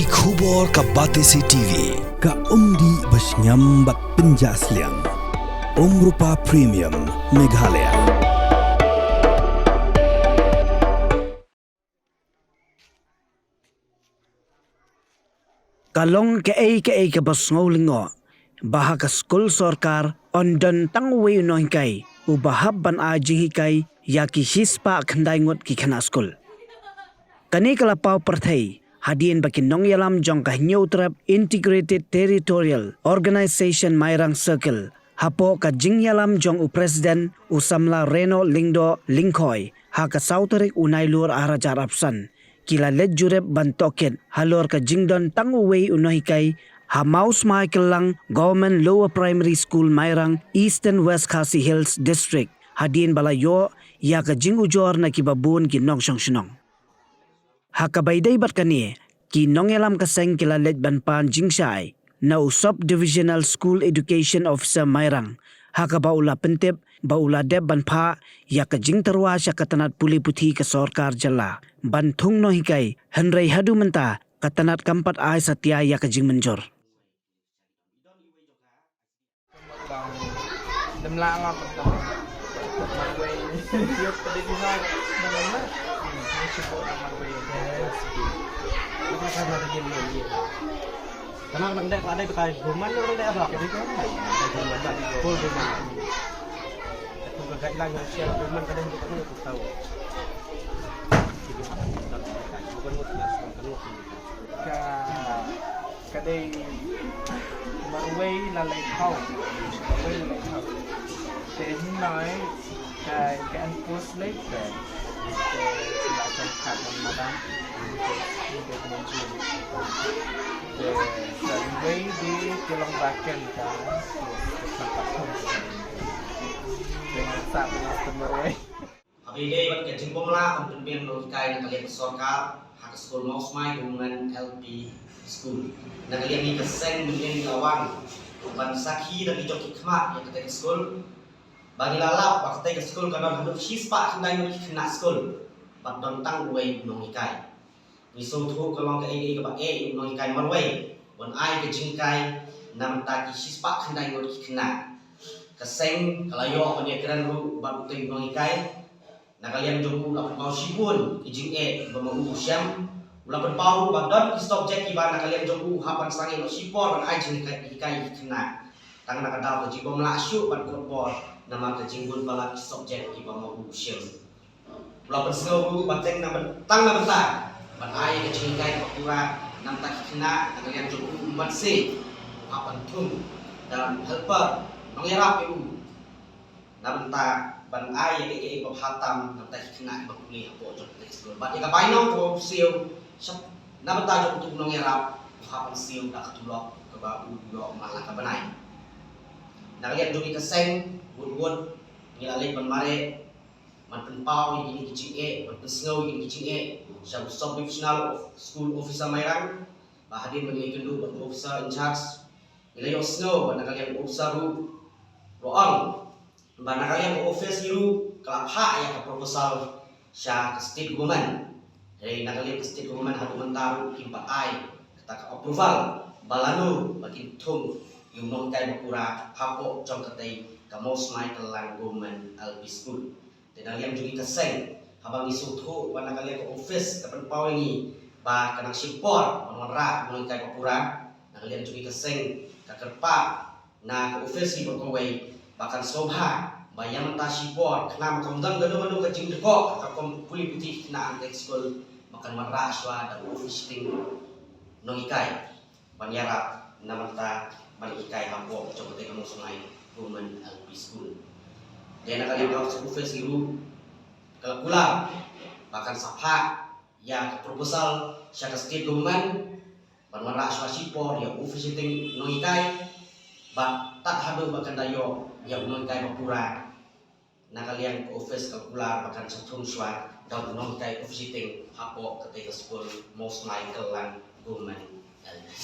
Ki khubor ka Batesi TV ka umdi basnyambak penjaslian Rupa Premium Meghalaya. Kalong ke basngaulingo baha ka skul sorkar ondan tangwe no hikai ubahab ban aji hikai yaki hispa khandaingot ki khana skul kani kala pau perthai hadien bakin nong yalam jong ka neutrap integrated territorial organization mairang circle hapo ka jingyalam jong u president usamla reno lingdo lingkhoi ha ka sauterik unailur arajar apsan kila lejurep bantoket halor ka jingdon tanguwei unohikai ha maus Michael lang government lower primary school mairang eastern west Khasi Hills district hadin balayo ya ka jingujor na kibabun ki nong shnong ha ka baydai bat kani ki nong elam ka seng kila let ban pan jingshai na usop divisional school education officer mairang ha ka baula pentep baula deb ban pha ya ka jing terwa sya katanat puli puthi ka sorkar jalla ban thung no hikai hanrei hadu menta katanat kampat ai satya ya ka jing menjor đâm la ngon tập mặt quay tiếp tới đi thôi đâm lắm á chụp bộ mặt quay nó có thay đổi gì nhiều karena orang dek ada bekas rumah orang dek ada jadi kan full rumah itu gak hilang hasil rumah kadang kita tahu bukan mutlas kadang marway là lấy thau marway là lấy thau để nói cái anh post lấy để lại trong khả năng mà đang để muốn chuyện để marway đi cái lòng bạc chân cả sản phẩm không để sản phẩm marway Hari ini buat kecing pemula pemimpin logika yang kalian sorkar hak sekolah mau semai dengan LP school. Nak kalian ni keseng mungkin lawan ban sakhi dan joki khmat yang ketika sekolah. Bagi lalap waktu ketika sekolah kadang hidup hispa kendai ni kena sekolah. Bat don tang uai nongikai. Ni so tu kalau ke ai ke ba ai nongikai marwai. Bon ai ke jingkai nam ta ki hispa kendai ni kena. Keseng kalau yo apa dia keran ru bat tu nongikai. Nak kalian jumpa lapan pau sibun ijing bama usyam lapan pau badon stop jack iban nak kalian jumpa hapan sangi no sipor ban ajing ikai kena tang nak kadau ke jibom laksyu ban korpor nama ke jingun bala stop jack ibama usyam lapan sengau bateng nama tang na bentar ban ai ke jing ikai pakura nam tak kena nak kalian jumpa umat se hapan tung dan helper nongirap eu na bentar ban ai ke hatam na tak kena bakuli apo jok tekstur bat ya kapai no ko siu sap na bata jok tuk nong erap hapan siu dak tulok ke ba u yo malah ka banai na lihat joki keseng bud ngilale ban mare man pen pau ini kicing man pen sngau ini kicing sab sub divisional school officer mairang ba hadir bagi kendu ban officer in charge nilai sngau ban kalian officer ru roang bana kalian ke office iru kelapha ya ke proposal sya ke state government dari nakalian ke state government hadu mentaru kimpa ai kata ke approval balanu bagi tung yung non kai bakura hapo jong katai ka most my kelang government LP school dan kalian juga keseng habang isuthu bana kalian ke office ke penpau ini ba kanang sipor monra non kai bakura nakalian juga keseng ka kerpa na ke office ni berkawai bahkan sobha bayang tasipor kena makam dang gado kecing dekok kakom puli putih kena antek school makan maraswa dan visiting nongikai banyara namanta banikai hampo coba te kamu sungai women LP school dia nak kali kau survei siru kalkula bahkan sapha ya proposal syaka state government ban maraswa sipor ya visiting nongikai bat tak hadu bahkan dayo yang nongikai mapura na kalian ke office kalkular bahkan satung swat daun nongikai visiting hapo ketika school most Michael lang government LP.